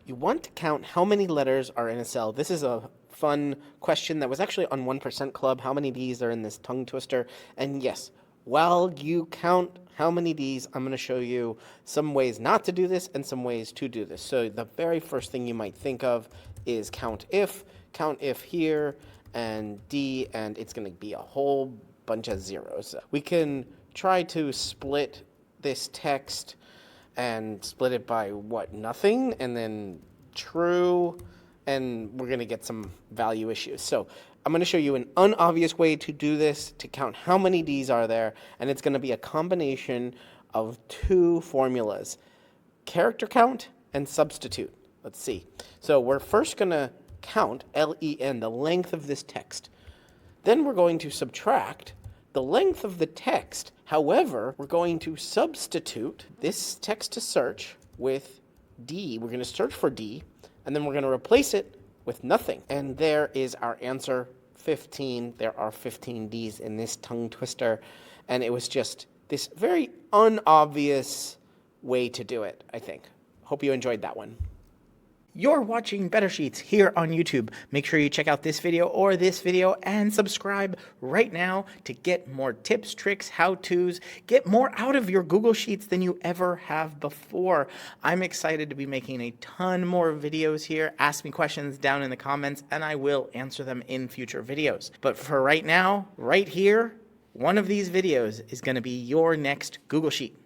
You want to count how many letters are in a cell. This is a fun question that was actually on 1% Club. How many D's are in this tongue twister? And yes, while you count how many D's, I'm going to show you some ways not to do this and some ways to do this. So the very first thing you might think of is count if here, and D, and it's going to be a whole bunch of zeros. We can try to split this text and split it by nothing, and then true, and we're going to get some value issues. So I'm going to show you an unobvious way to do this, to count how many D's are there, and it's going to be a combination of two formulas, character count and substitute. Let's see. So we're first going to count, L-E-N, the length of this text. Then we're going to subtract the length of the text. However, we're going to substitute this text to search with D. We're going to search for D, and then we're going to replace it with nothing. And there is our answer, 15. There are 15 D's in this tongue twister, and it was just this very unobvious way to do it, I think. Hope you enjoyed that one. You're watching Better Sheets here on YouTube. Make sure you check out this video or this video and subscribe right now to get more tips, tricks, how-tos, get more out of your Google Sheets than you ever have before. I'm excited to be making a ton more videos here. Ask me questions down in the comments and I will answer them in future videos. But for right now, right here, one of these videos is going to be your next Google Sheet.